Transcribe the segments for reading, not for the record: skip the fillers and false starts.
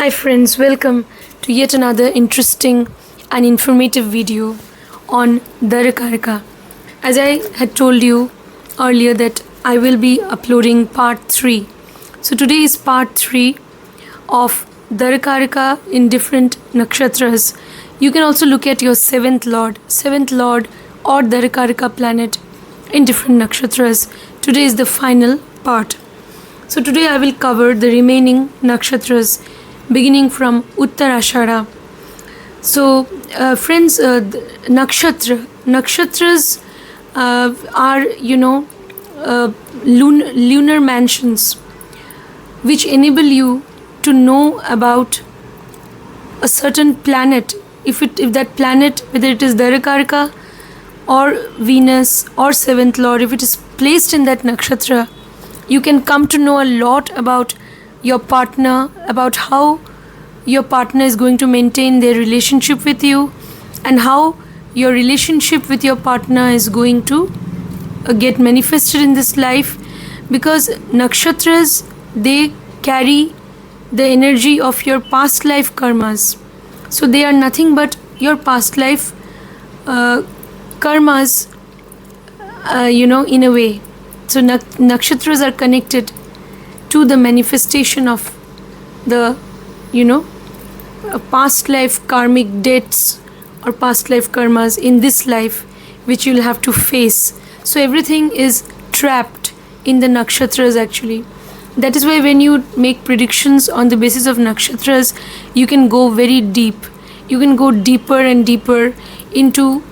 Hi friends, welcome to yet another interesting and informative video on Darakaraka. As I had told you earlier that I will be uploading part 3. So today is part 3 of Darakaraka in different nakshatras. You can also look at your 7th lord or Darakaraka planet in different nakshatras. Today is the final part. So today I will cover the remaining nakshatras beginning from Uttarashadha. So friends, nakshatras are lunar mansions which enable you to know about a certain planet. If that planet, whether it is Darakaraka or Venus or 7th lord, if it is placed in that nakshatra, you can come to know a lot about your partner, about how your partner is going to maintain their relationship with you, and how your relationship with your partner is going to get manifested in this life, because nakshatras, they carry the energy of your past life karmas. So they are nothing but your past life karmas, in a way. So nakshatras are connected to the manifestation of the past life karmic debts or past life karmas in this life, which you'll have to face. So everything is trapped in the nakshatras actually. That is why when you make predictions on the basis of nakshatras, you can go very deep. You can go deeper and deeper into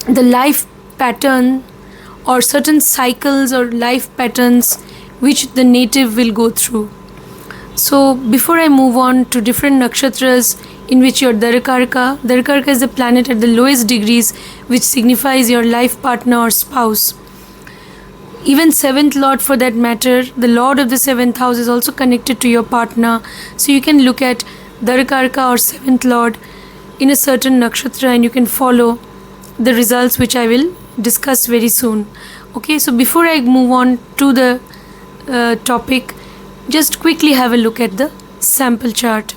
the life pattern or certain cycles or life patterns which the native will go through. So before I move on to different nakshatras in which your Darakaraka is the planet at the lowest degrees, which signifies your life partner or spouse. Even 7th lord for that matter, the lord of the 7th house is also connected to your partner. So you can look at Darakaraka or 7th lord in a certain nakshatra and you can follow the results which I will discuss very soon. Okay, so before I move on to the topic, just quickly have a look at the sample chart.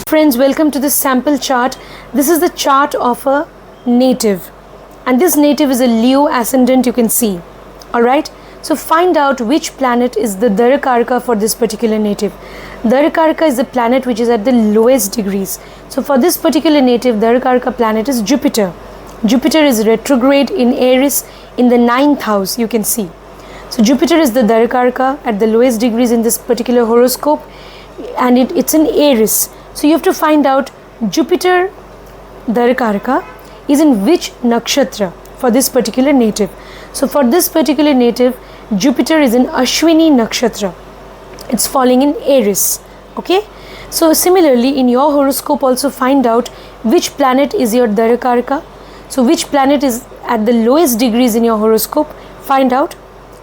Friends, welcome to the sample chart. This is the chart of a native, and this native is a Leo ascendant, you can see. Alright, so find out which planet is the Darakaraka for this particular native. Darakaraka is the planet which is at the lowest degrees. So for this particular native, Darakaraka planet is Jupiter. Jupiter is retrograde in Aries in the 9th house, you can see. So Jupiter is the Darakaraka at the lowest degrees in this particular horoscope, and it's in Aries. So you have to find out Jupiter Darakaraka is in which nakshatra for this particular native. So for this particular native, Jupiter is in Ashwini nakshatra. It's falling in Aries. Okay. So similarly, in your horoscope also find out which planet is your Darakaraka. So which planet is at the lowest degrees in your horoscope, find out.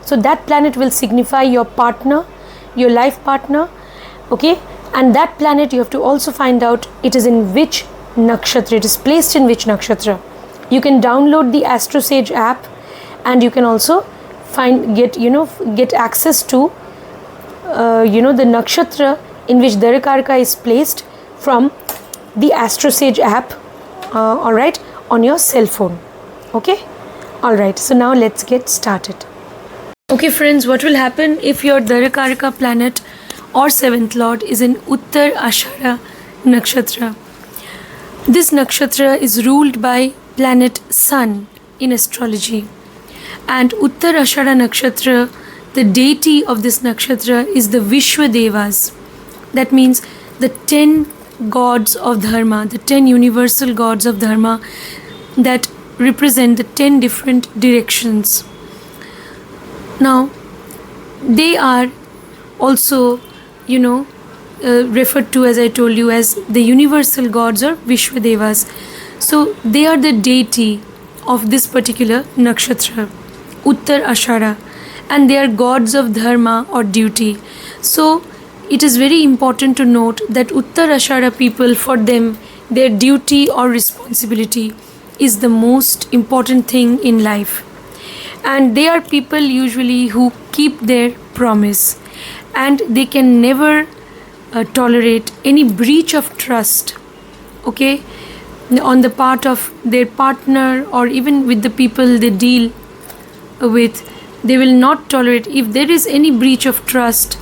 So that planet will signify your partner, your life partner. Okay. And that planet you have to also find out it is in which nakshatra, it is placed in which nakshatra. You can download the AstroSage app and you can also get access to the nakshatra in which Darakaraka is placed from the AstroSage app, alright, on your cell phone. Okay, alright, so now let's get started. Okay friends, what will happen if your Darakaraka planet or 7th lord is in Uttarashadha nakshatra? This nakshatra is ruled by planet Sun in astrology, and Uttarashadha nakshatra, the deity of this nakshatra is the Vishwadevas. That means the 10 gods of dharma, the 10 universal gods of dharma that represent the 10 different directions. Now they are also referred to, as I told you, as the universal gods or Vishwadevas. So they are the deity of this particular nakshatra, Uttarashadha, and they are gods of dharma or duty. So it is very important to note that Uttarashadha people, for them, their duty or responsibility is the most important thing in life. And they are people usually who keep their promise. and they can never tolerate any breach of trust, okay, on the part of their partner or even with the people they deal with. They will not tolerate. If there is any breach of trust,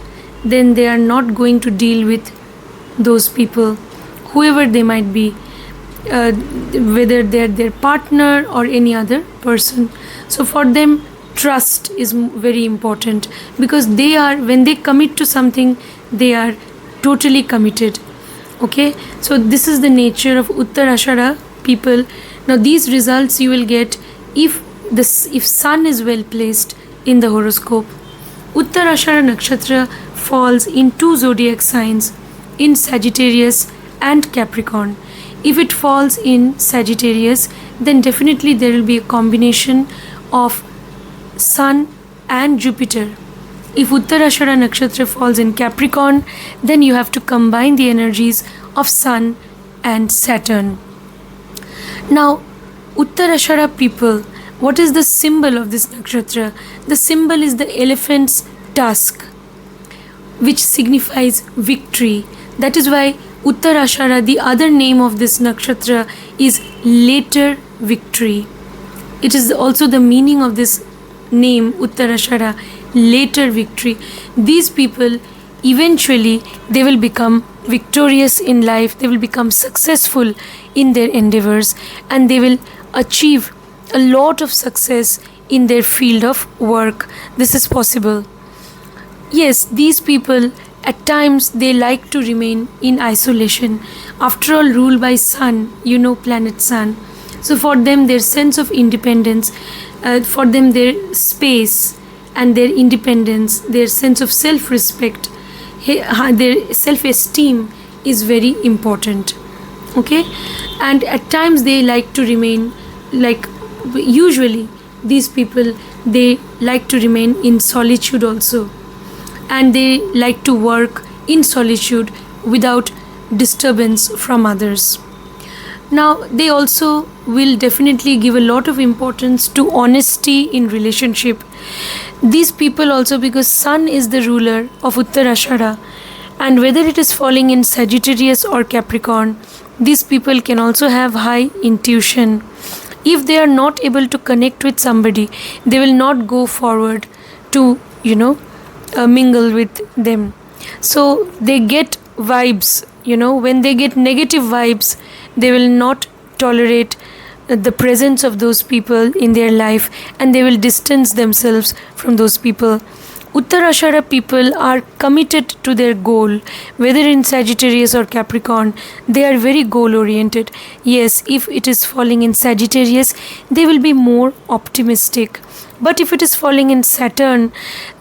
then they are not going to deal with those people, whoever they might be, whether they're their partner or any other person. So for them, trust is very important, because they are, when they commit to something, they are totally committed. Okay, so this is the nature of Uttarashadha people. Now these results you will get if sun is well placed in the horoscope. Uttarashadha nakshatra falls in two zodiac signs, in Sagittarius and Capricorn. If it falls in Sagittarius, then definitely there will be a combination of Sun and Jupiter. If Uttarashadha nakshatra falls in Capricorn, then you have to combine the energies of Sun and Saturn. Now, Uttarashadha people, what is the symbol of this nakshatra? The symbol is the elephant's tusk, which signifies victory. That is why Uttarashadha, the other name of this nakshatra, is later victory. It is also the meaning of this name, Uttarashadha, later victory. These people, eventually they will become victorious in life, they will become successful in their endeavors, and they will achieve a lot of success in their field of work. This is possible. Yes, these people at times they like to remain in isolation. After all, ruled by Sun, planet Sun. So for them, their sense of independence, for them their space and their independence, their sense of self-respect, their self-esteem is very important. Okay, and at times they like to remain, like usually these people, they like to remain in solitude also, and they like to work in solitude without disturbance from others. Now they also will definitely give a lot of importance to honesty in relationship. These people also, because Sun is the ruler of Uttarashadha, and whether it is falling in Sagittarius or Capricorn, these people can also have high intuition. If they are not able to connect with somebody, they will not go forward to mingle with them. So they get vibes, when they get negative vibes, they will not tolerate the presence of those people in their life, and they will distance themselves from those people. Uttarashadha people are committed to their goal, whether in Sagittarius or Capricorn. They are very goal oriented. Yes, if it is falling in Sagittarius, they will be more optimistic. But if it is falling in Saturn,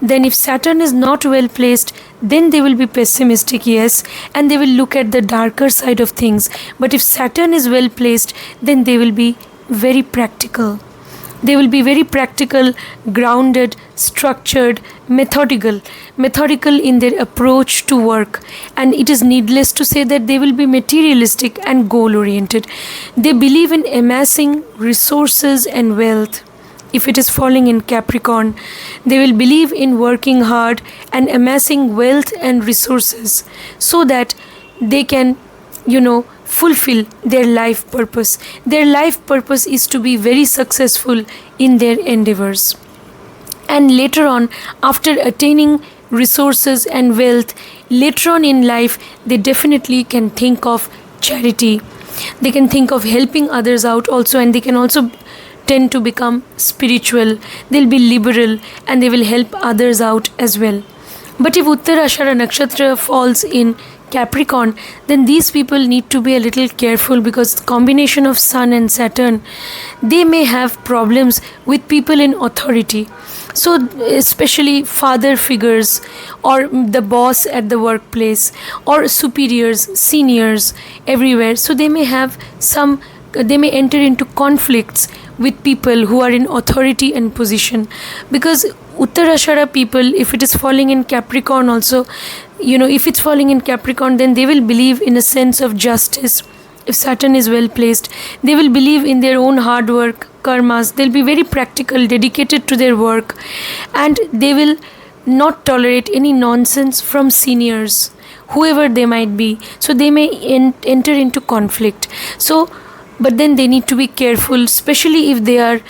then if Saturn is not well placed, then they will be pessimistic, yes, and they will look at the darker side of things. But if Saturn is well placed, then they will be very practical. They will be very practical, grounded, structured, methodical in their approach to work. And it is needless to say that they will be materialistic and goal oriented. They believe in amassing resources and wealth. If it is falling in Capricorn, they will believe in working hard and amassing wealth and resources so that they can, fulfill their life purpose. Their life purpose is to be very successful in their endeavors. And later on, after attaining resources and wealth, later on in life, they definitely can think of charity. They can think of helping others out also, and they can also tend to become spiritual. They'll be liberal and they will help others out as well. But if Uttarashadha nakshatra falls in Capricorn, then these people need to be a little careful, because combination of Sun and Saturn, they may have problems with people in authority. So especially father figures, or the boss at the workplace, or superiors, seniors everywhere. So they may enter into conflicts with people who are in authority and position, because Uttarashadha people, if it is falling in Capricorn also, if it's falling in Capricorn, then they will believe in a sense of justice. If Saturn is well placed, they will believe in their own hard work, karmas. They'll be very practical, dedicated to their work, and they will not tolerate any nonsense from seniors, whoever they might be. So they may enter into conflict. So, but then they need to be careful, especially if they are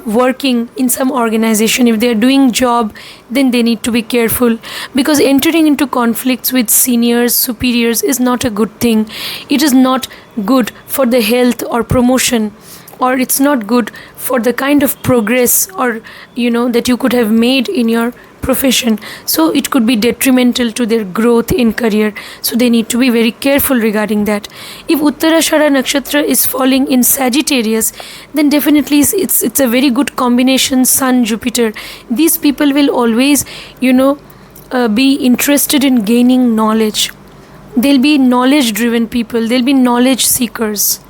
working in some organization. If they are doing job, then they need to be careful, because entering into conflicts with seniors, superiors is not a good thing. It is not good for the health or promotion, or it's not good for the kind of progress or that you could have made in your profession. So it could be detrimental to their growth in career. So they need to be very careful regarding that. If Uttarashadha nakshatra is falling in Sagittarius, then definitely it's a very good combination, Sun Jupiter. These people will always be interested in gaining knowledge. They'll be knowledge driven people, they'll be knowledge seekers.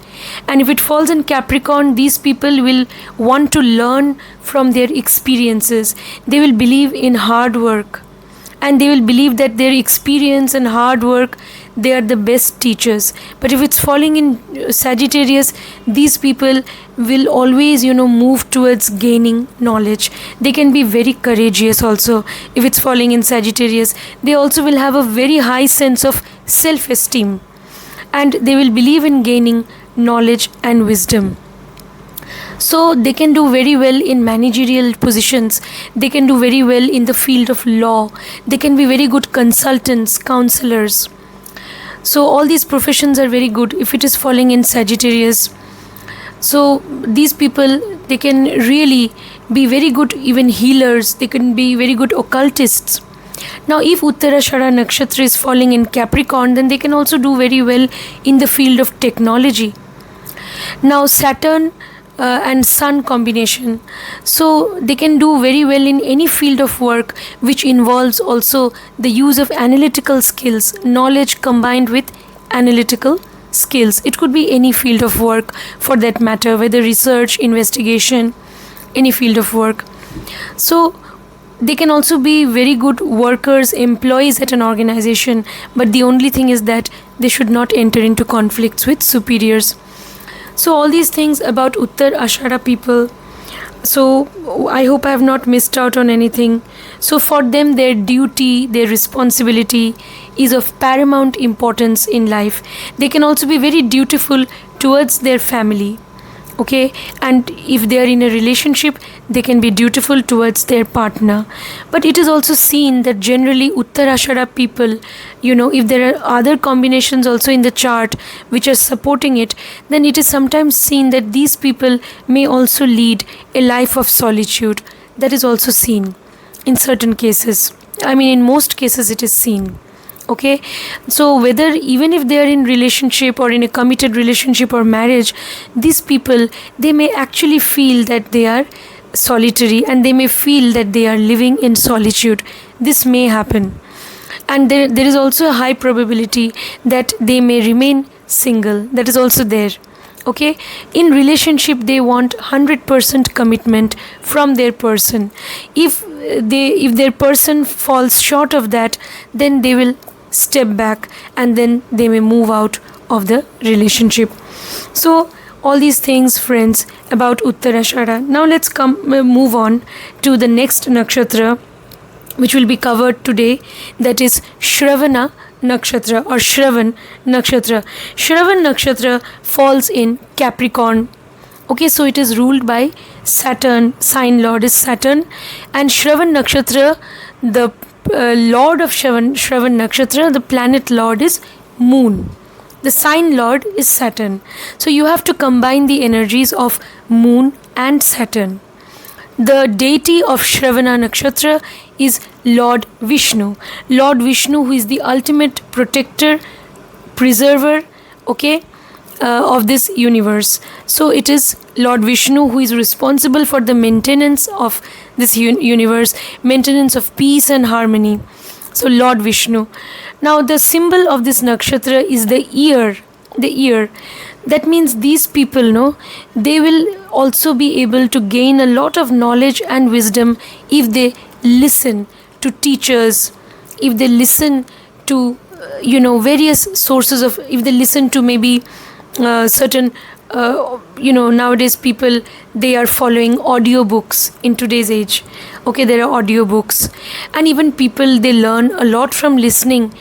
And if it falls in Capricorn, these people will want to learn from their experiences. They will believe in hard work, and they will believe that their experience and hard work, they are the best teachers. But if it's falling in Sagittarius, these people will always move towards gaining knowledge. They can be very courageous also. If it's falling in Sagittarius, they also will have a very high sense of self-esteem, and they will believe in gaining knowledge and wisdom. So they can do very well in managerial positions. They can do very well in the field of law. They can be very good consultants, counselors. So all these professions are very good if it is falling in Sagittarius. So these people, they can really be very good, even healers. They can be very good occultists. Now, if Uttarashadha nakshatra is falling in Capricorn, then they can also do very well in the field of technology. Now, Saturn and Sun combination, so they can do very well in any field of work which involves also the use of analytical skills, knowledge combined with analytical skills. It could be any field of work for that matter, whether research, investigation, any field of work. So they can also be very good workers, employees at an organization, but the only thing is that they should not enter into conflicts with superiors. So all these things about Uttarashadha people. So I hope I have not missed out on anything. So for them, their duty, their responsibility is of paramount importance in life. They can also be very dutiful towards their family. Okay, and if they are in a relationship, they can be dutiful towards their partner. But it is also seen that generally Uttarashadha people, if there are other combinations also in the chart which are supporting it, then it is sometimes seen that these people may also lead a life of solitude. That is also seen in certain cases. I mean, in most cases it is seen. Okay, so whether even if they are in relationship or in a committed relationship or marriage, these people, they may actually feel that they are solitary, and they may feel that they are living in solitude. This may happen, and there is also a high probability that they may remain single. That is also there. Okay, in relationship they want 100% commitment from their person. If their person falls short of that, then they will step back, and then they may move out of the relationship. So all these things, friends, about Uttarashadha. Now let's move on to the next nakshatra which will be covered today, that is Shravana nakshatra or Shravan nakshatra. Shravan nakshatra falls in Capricorn. Okay, so it is ruled by Saturn. Sign lord is Saturn, and Shravan nakshatra, the lord of Shravan nakshatra, the planet lord is Moon. The sign lord is Saturn. So you have to combine the energies of Moon and Saturn. The deity of Shravana nakshatra is Lord Vishnu. Lord Vishnu, who is the ultimate protector, preserver, okay, of this universe. So it is Lord Vishnu who is responsible for the maintenance of this universe, maintenance of peace and harmony. So Lord Vishnu. Now the symbol of this nakshatra is the ear. The ear. That means these people, they will also be able to gain a lot of knowledge and wisdom if they listen to teachers, if they listen to various sources of, if they listen to maybe certain nowadays people, they are following audiobooks in today's age. Okay, there are audiobooks, and even people, they learn a lot from listening.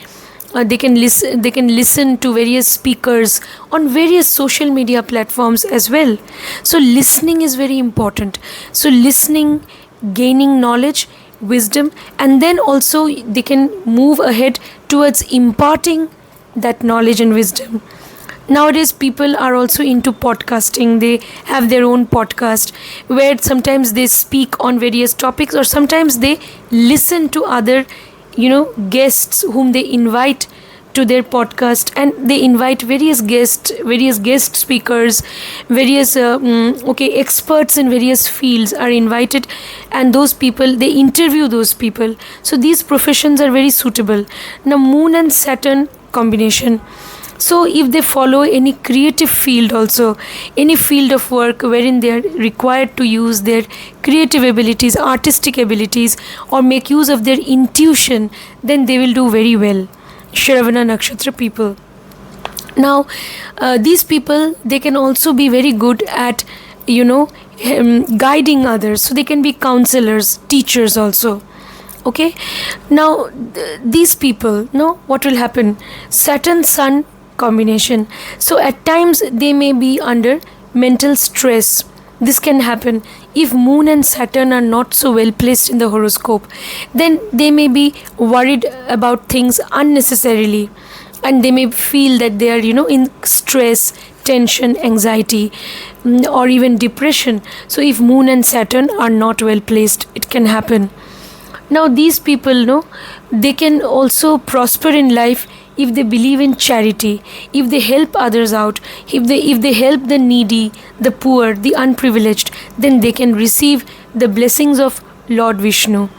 They can listen to various speakers on various social media platforms as well. So listening is very important. So listening, gaining knowledge, wisdom, and then also they can move ahead towards imparting that knowledge and wisdom. Nowadays people are also into podcasting. They have their own podcast where sometimes they speak on various topics, or sometimes they listen to other guests whom they invite to their podcast, and they invite various guest speakers, various experts in various fields are invited, and those people, they interview those people. So these professions are very suitable. Now Moon and Saturn combination, so if they follow any creative field also, any field of work wherein they are required to use their creative abilities, artistic abilities, or make use of their intuition, then they will do very well. Shravana Nakshatra people. Now, these people, they can also be very good at, guiding others. So they can be counselors, teachers also. Okay. Now, these people, what will happen? Saturn Sun combination. So at times they may be under mental stress. This can happen if Moon and Saturn are not so well placed in the horoscope. Then they may be worried about things unnecessarily, and they may feel that they are in stress, tension, anxiety, or even depression. So if Moon and Saturn are not well placed, it can happen. Now these people, they can also prosper in life if they believe in charity, if they help others out, if they help the needy, the poor, the unprivileged, then they can receive the blessings of Lord Vishnu.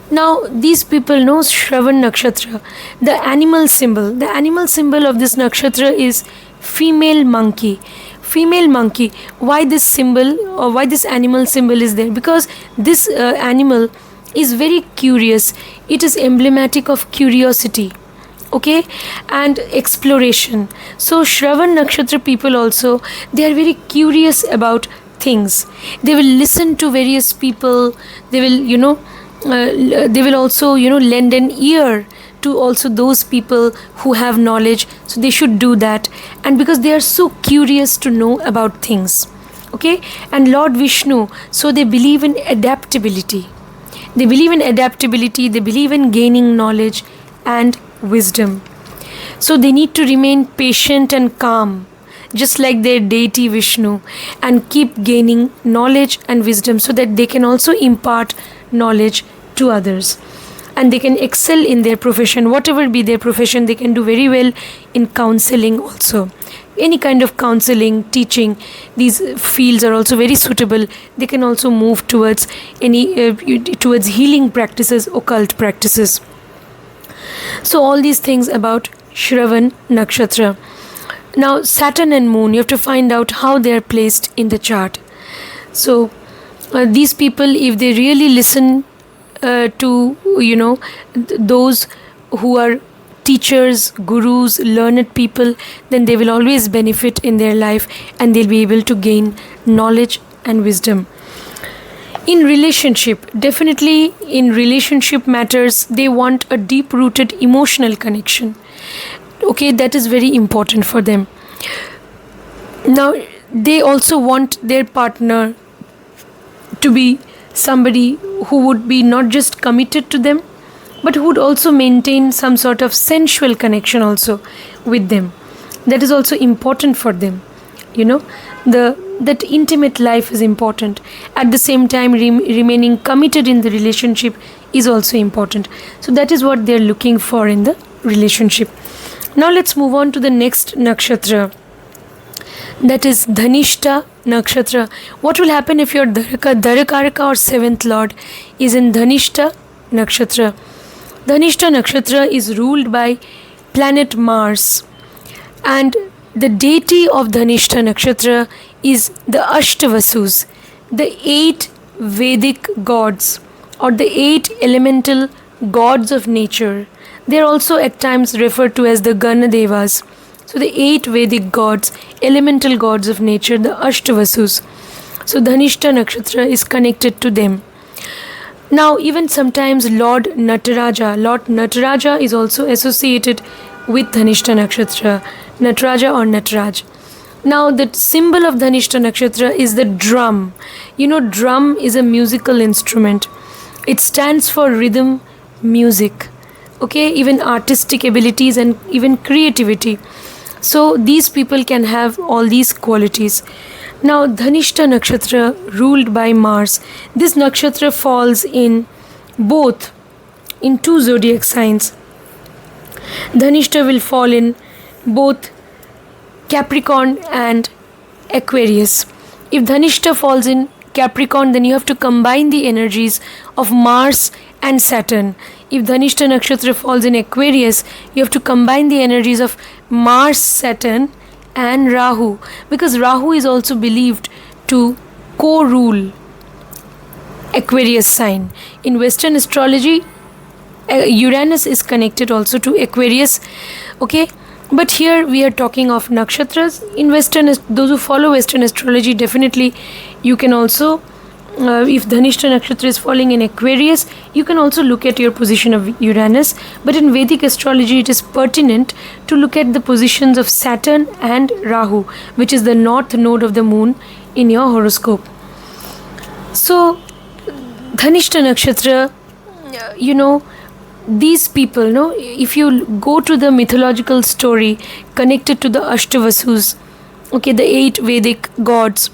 Now these people know Shravana Nakshatra, the animal symbol. The animal symbol of this nakshatra is female monkey. Female monkey. Why this symbol, or why this animal symbol is there? Because this animal is very curious. It is emblematic of curiosity, okay, and exploration. So Shravana Nakshatra people also, they are very curious about things. They will listen to various people. They will they will also lend an ear to also those people who have knowledge. So they should do that, and because they are so curious to know about things, okay. And Lord Vishnu, so they believe in adaptability. They believe in gaining knowledge and wisdom. So they need to remain patient and calm, just like their deity Vishnu, and keep gaining knowledge and wisdom so that they can also impart knowledge to others, and they can excel in their profession. Whatever be their profession, they can do very well in counseling also. Any kind of counseling, teaching, these fields are also very suitable. They can also move towards towards healing practices, occult practices. So all these things about Shravana Nakshatra. Now Saturn and Moon, you have to find out how they are placed in the chart. So these people, if they really listen to those who are teachers, gurus, learned people, then they will always benefit in their life, and they'll be able to gain knowledge and wisdom. In relationship, definitely in relationship matters, they want a deep-rooted emotional connection. Okay, that is very important for them. Now, they also want their partner to be somebody who would be not just committed to them, but who would also maintain some sort of sensual connection also with them. That is also important for them. That intimate life is important. At the same time, remaining committed in the relationship is also important. So that is what they are looking for in the relationship. Now let's move on to the next nakshatra. That is Dhanishta Nakshatra. What will happen if your Darakaraka or 7th Lord is in Dhanishta Nakshatra? Dhanishta Nakshatra is ruled by planet Mars, and the deity of Dhanishta Nakshatra is the Ashtavasus, the 8 Vedic gods, or the 8 elemental gods of nature. They are also at times referred to as the Ganadevas. So the 8 Vedic gods, elemental gods of nature, the Ashtavasus. So Dhanishta Nakshatra is connected to them. Now, even sometimes Lord Nataraja is also associated with Dhanishta Nakshatra, Nataraja or Nataraj. Now, the symbol of Dhanishta Nakshatra is the drum. Drum is a musical instrument. It stands for rhythm, music, okay, even artistic abilities and even creativity. So, these people can have all these qualities. Now, Dhanishta Nakshatra ruled by Mars. This nakshatra falls in two zodiac signs. Dhanishta will fall in both Capricorn and Aquarius. If Dhanishta falls in Capricorn, then you have to combine the energies of Mars and Saturn. If Dhanishta Nakshatra falls in Aquarius, you have to combine the energies of Mars, Saturn and Rahu, because Rahu is also believed to co-rule Aquarius sign. In Western astrology, Uranus is connected also to Aquarius, okay, but here we are talking of nakshatras. In Western, those who follow Western astrology, definitely you can also, if Dhanishta Nakshatra is falling in Aquarius, you can also look at your position of Uranus. But in Vedic astrology, it is pertinent to look at the positions of Saturn and Rahu, which is the north node of the moon in your horoscope. So, Dhanishta Nakshatra, these people, if you go to the mythological story connected to the Ashtavasus, okay, the 8 Vedic gods,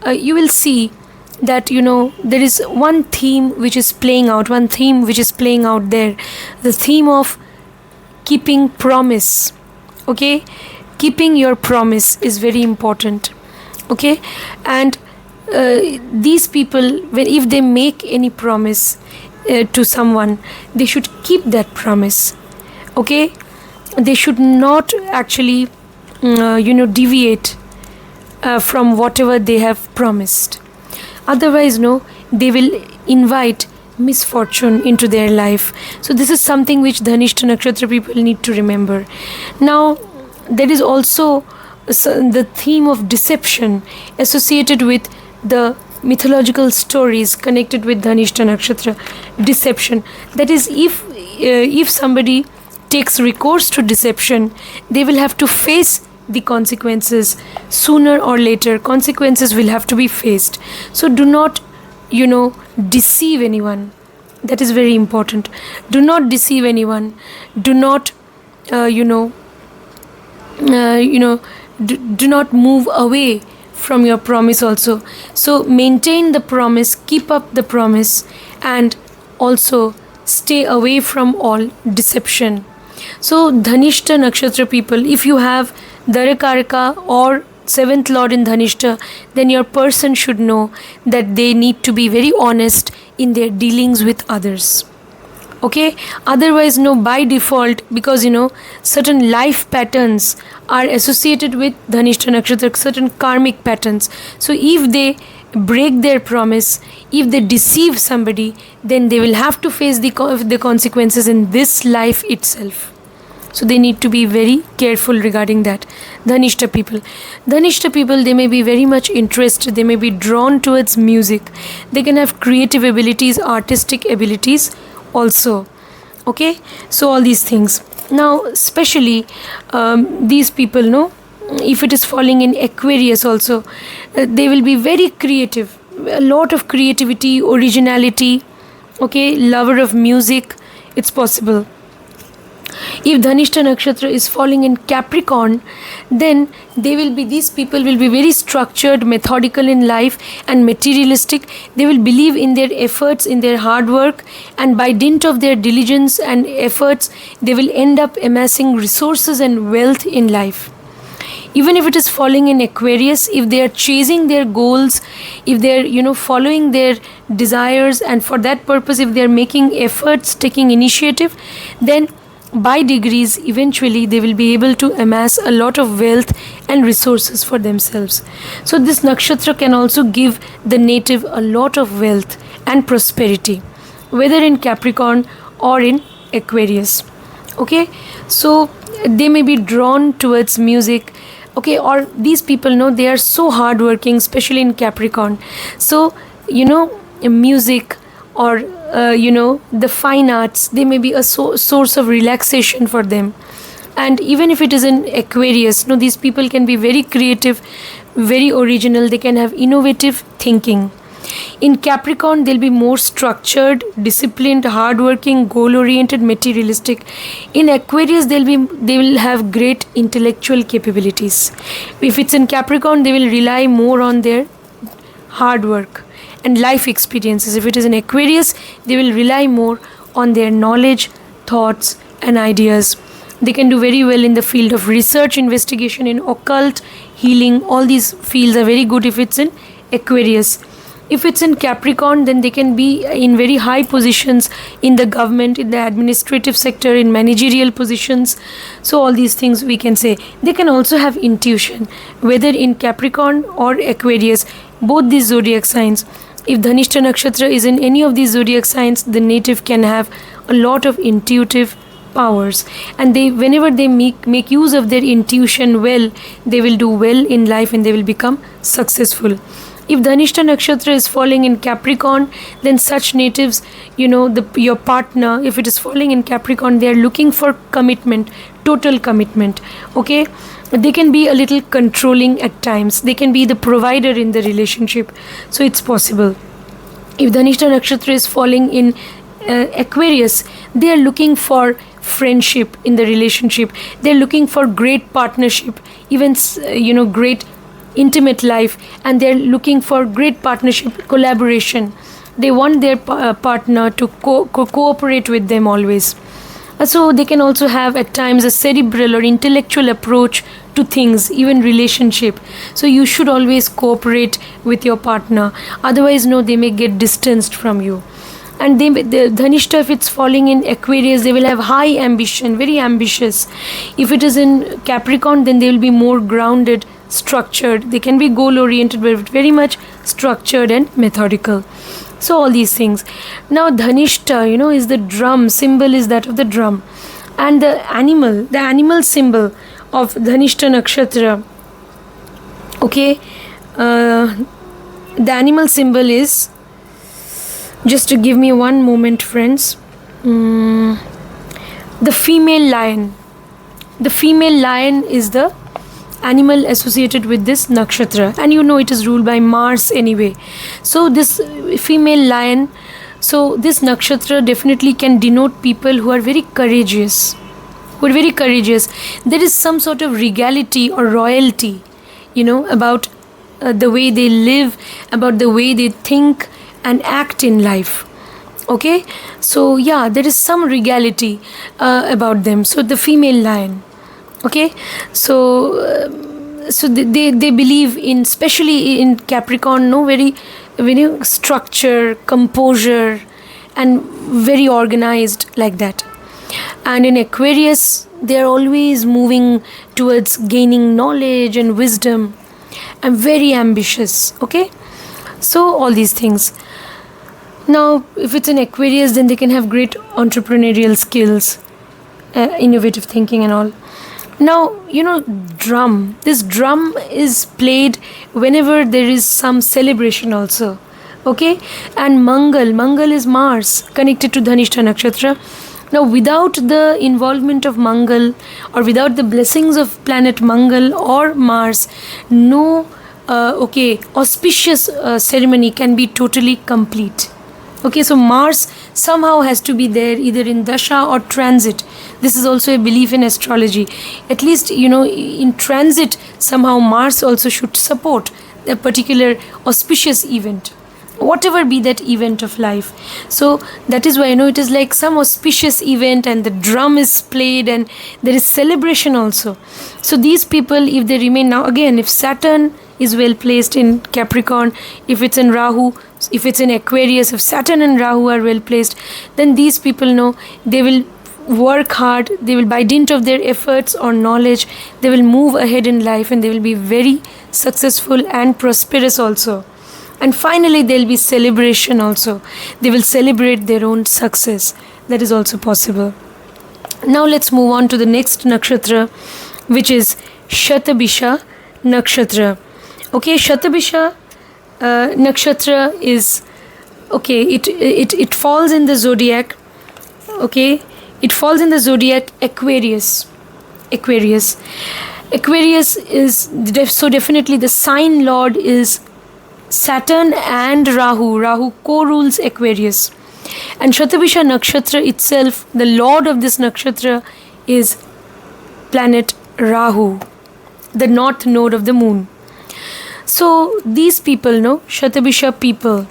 you will see that there is one theme which is playing out there, the theme of keeping promise, okay. Keeping your promise is very important, okay. And these people, if they make any promise to someone, they should keep that promise, okay. They should not actually deviate from whatever they have promised. Otherwise, they will invite misfortune into their life. So this is something which Dhanishta Nakshatra people need to remember. Now, there is also the theme of deception associated with the mythological stories connected with Dhanishta Nakshatra. Deception, that is, if somebody takes recourse to deception, they will have to face the consequences. Sooner or later, consequences will have to be faced. So do not deceive anyone. That is very important. Do not deceive anyone. Do not do not move away from your promise also. So maintain the promise, keep up the promise, and also stay away from all deception. So Dhanishta Nakshatra people, if you have Darakaraka or 7th Lord in Dhanishta, then your person should know that they need to be very honest in their dealings with others, okay. Otherwise, by default, because certain life patterns are associated with Dhanishta Nakshatra, certain karmic patterns. So if they break their promise, if they deceive somebody, then they will have to face the consequences in this life itself. So they need to be very careful regarding that. Dhanishta people, they may be very much interested, they may be drawn towards music, they can have creative abilities, artistic abilities also, okay. So all these things. Now especially these people, if it is falling in Aquarius also, they will be very creative, a lot of creativity, originality, okay, lover of music, it's possible. If Dhanishta Nakshatra is falling in Capricorn, then these people will be very structured, methodical in life and materialistic. They will believe in their efforts, in their hard work, and by dint of their diligence and efforts, they will end up amassing resources and wealth in life. Even if it is falling in Aquarius, if they are chasing their goals, if they are following their desires, and for that purpose if they are making efforts, taking initiative, then by degrees eventually they will be able to amass a lot of wealth and resources for themselves. So this nakshatra can also give the native a lot of wealth and prosperity, whether in Capricorn or in Aquarius, okay. So they may be drawn towards music, okay, or these people they are so hardworking, especially in Capricorn. So music or the fine arts. They may be a source of relaxation for them. And even if it is in Aquarius, these people can be very creative, very original. They can have innovative thinking. In Capricorn, they'll be more structured, disciplined, hardworking, goal-oriented, materialistic. In Aquarius, they will have great intellectual capabilities. If it's in Capricorn, they will rely more on their hard work and life experiences. If it is in Aquarius, they will rely more on their knowledge, thoughts, and ideas. They can do very well in the field of research, investigation, in occult, healing. All these fields are very good if it's in Aquarius. If it's in Capricorn, then they can be in very high positions in the government, in the administrative sector, in managerial positions. So all these things we can say. They can also have intuition, whether in Capricorn or Aquarius, both these zodiac signs. If Dhanishta Nakshatra is in any of these zodiac signs, the native can have a lot of intuitive powers, and whenever they make use of their intuition well, they will do well in life and they will become successful. If Dhanishta Nakshatra is falling in Capricorn, then such natives, your partner, if it is falling in Capricorn, they are looking for commitment, total commitment. Okay, they can be a little controlling at times. They can be the provider in the relationship. So it's possible. If Dhanishta Nakshatra is falling in Aquarius, they are looking for friendship in the relationship. They are looking for great partnership, even great intimate life, and they're looking for great partnership, collaboration. They want their partner to cooperate with them always. So they can also have at times a cerebral or intellectual approach to things, even relationship. So you should always cooperate with your partner, otherwise they may get distanced from you. And the Dhanishta, if it's falling in Aquarius, they will have high ambition, very ambitious. If it is in Capricorn, then they will be more grounded, structured. They can be goal oriented, but very much structured and methodical. So all these things. Now Dhanishta, is the drum. Symbol is that of the drum. And the animal symbol of Dhanishta Nakshatra. Okay. The animal symbol is, just to give me one moment, friends. The female lion. The female lion is the animal associated with this nakshatra, and it is ruled by Mars anyway. So this female lion, so this nakshatra definitely can denote people who are very courageous. There is some sort of regality or royalty, about the way they live, about the way they think and act in life. Okay, so there is some regality about them. So the female lion. Okay, so they believe in, especially in Capricorn, very structure, composure, and very organized like that. And in Aquarius, they are always moving towards gaining knowledge and wisdom, and very ambitious. Okay, so all these things. Now, if it's in Aquarius, then they can have great entrepreneurial skills, innovative thinking and all. Now, drum. This drum is played whenever there is some celebration also. Okay? And Mangal is Mars, connected to Dhanishta Nakshatra. Now, without the involvement of Mangal, or without the blessings of planet Mangal or Mars, no auspicious ceremony can be totally complete. Okay, so Mars somehow has to be there, either in dasha or transit. This is also a belief in astrology. At least, in transit, somehow Mars also should support a particular auspicious event, whatever be that event of life. So that is why, it is like some auspicious event, and the drum is played, and there is celebration also. So these people, if they remain, now again, if Saturn is well placed in Capricorn, if it's in Rahu, if it's in Aquarius, if Saturn and Rahu are well placed, then these people they will work hard. They will, by dint of their efforts or knowledge, they will move ahead in life, and they will be very successful and prosperous also. And finally, there will be celebration also. They will celebrate their own success. That is also possible. Now let's move on to the next nakshatra, which is Shatabhisha Nakshatra. Okay, Shatabhisha Nakshatra is okay, it falls in the zodiac, okay, it falls in the zodiac Aquarius. Aquarius is so definitely the sign lord is Saturn and Rahu co-rules Aquarius. And Shatabhisha nakshatra itself, the lord of this nakshatra is planet Rahu, the north node of the moon. So these people, Shatabhisha people,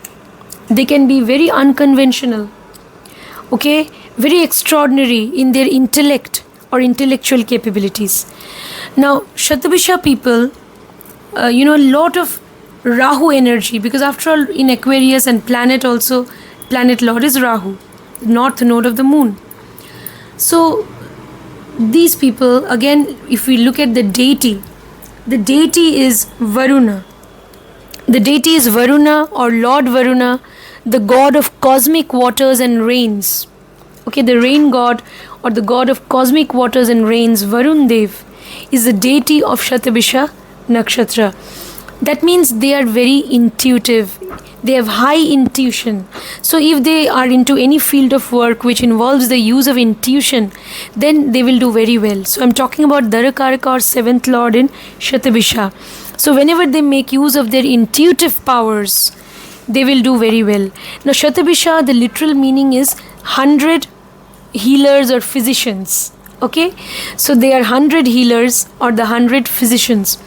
they can be very unconventional, okay, very extraordinary in their intellect or intellectual capabilities. Now, Shatabhisha people, a lot of Rahu energy, because after all, in Aquarius and planet lord is Rahu, north node of the moon. So these people, again, if we look at the deity is Varuna. The deity is Varuna or Lord Varuna, the god of cosmic waters and rains. Okay, the rain god or the god of cosmic waters and rains, Varun Dev, is the deity of Shatabhisha nakshatra. That means they are very intuitive. They have high intuition. So if they are into any field of work which involves the use of intuition, then they will do very well. So I'm talking about Darakaraka or 7th Lord in Shatabhisha. So whenever they make use of their intuitive powers, they will do very well. Now Shatabhisha, the literal meaning is 100 healers or physicians. Okay? So they are 100 healers or the 100 physicians.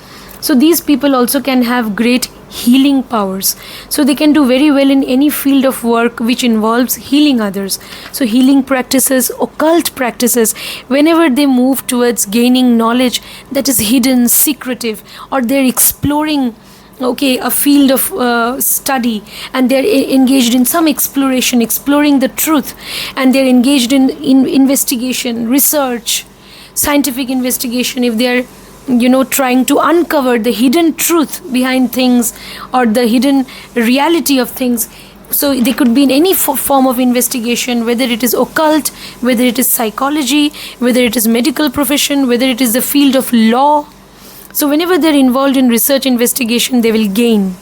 So these people also can have great healing powers. So they can do very well in any field of work which involves healing others. So healing practices, occult practices, whenever they move towards gaining knowledge that is hidden, secretive, or they're exploring a field of study, and they're engaged in some exploration, exploring the truth, and they're engaged in investigation, research, scientific investigation, if they're trying to uncover the hidden truth behind things or the hidden reality of things. So they could be in any form of investigation, whether it is occult, whether it is psychology, whether it is medical profession, whether it is the field of law. So whenever they're involved in research investigation, they will gain.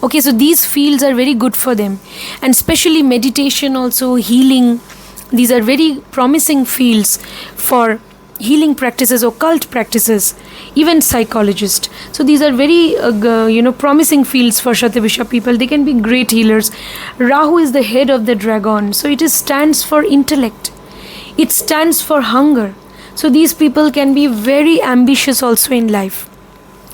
Okay, so these fields are very good for them. And especially meditation, also healing. These are very promising fields for healing practices, occult practices, even psychologists. So these are very promising fields for Shatabhisha people. They can be great healers. Rahu is the head of the dragon, so it stands for intellect. It stands for hunger. So these people can be very ambitious also in life.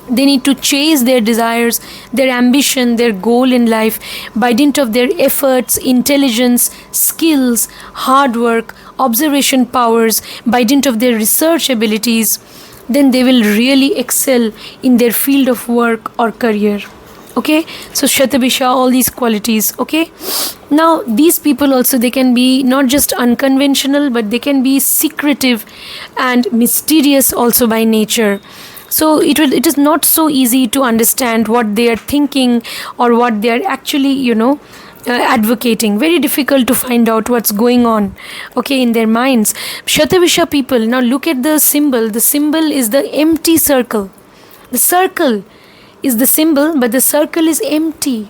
They need to chase their desires, their ambition, their goal in life by dint of their efforts, intelligence, skills, hard work, observation powers, by dint of their research abilities. Then they will really excel in their field of work or career. Okay, so Shatabhisha, all these qualities. Okay, now these people also, they can be not just unconventional, but they can be secretive and mysterious also by nature. So it is not so easy to understand what they are thinking or what they are actually advocating. Very difficult to find out what's going on, okay, in their minds. Shatabhisha people, now look at the symbol. The symbol is the empty circle. The circle is the symbol, but the circle is empty.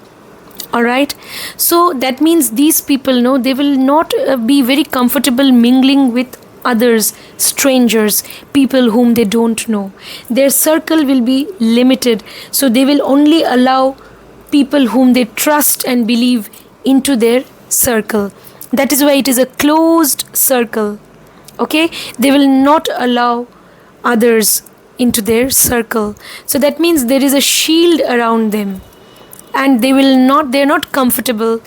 Alright, so that means these people, they will not be very comfortable mingling with others, strangers, people whom they don't know. Their circle will be limited, so they will only allow people whom they trust and believe into their circle. That is why it is a closed circle. Okay, they will not allow others into their circle. So that means there is a shield around them, and they're not comfortable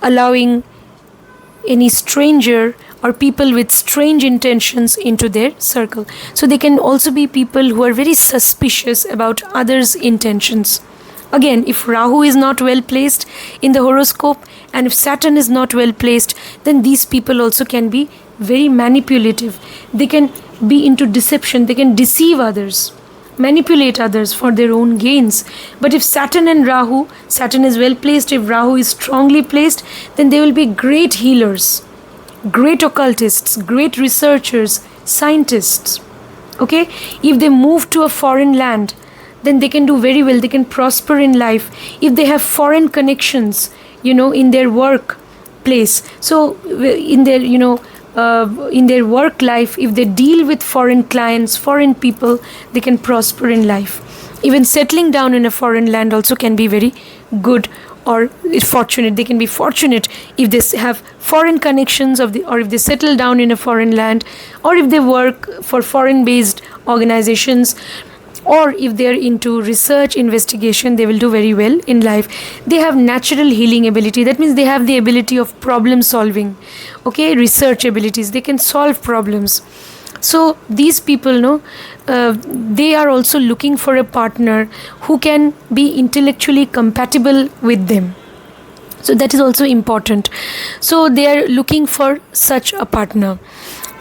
allowing any stranger or people with strange intentions into their circle. So they can also be people who are very suspicious about others' intentions. Again, if Rahu is not well placed in the horoscope, and if Saturn is not well placed, then these people also can be very manipulative. They can be into deception. They can deceive others, manipulate others for their own gains. But if Saturn is well placed, if Rahu is strongly placed, then they will be great healers, great occultists, great researchers, scientists. Okay, if they move to a foreign land, then they can do very well. They can prosper in life. If they have foreign connections, in their work place. So in their in their work life, if they deal with foreign clients, foreign people, they can prosper in life. Even settling down in a foreign land also can be very good or fortunate. They can be fortunate if they have foreign connections or if they settle down in a foreign land, or if they work for foreign based organizations, or if they are into research investigation, they will do very well in life. They have natural healing ability. That means they have the ability of problem solving, research abilities. They can solve problems. So these people they are also looking for a partner who can be intellectually compatible with them. So that is also important. So they are looking for such a partner.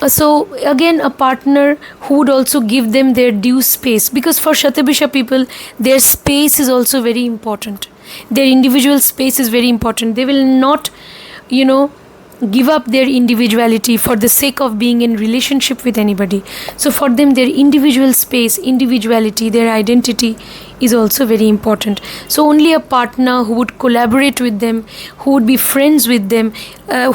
So again, a partner who would also give them their due space, because for Shatabhisha people, their space is also very important. Their individual space is very important. They will not give up their individuality for the sake of being in relationship with anybody. So for them, their individual space, individuality, their identity is also very important. So only a partner who would collaborate with them, who would be friends with them,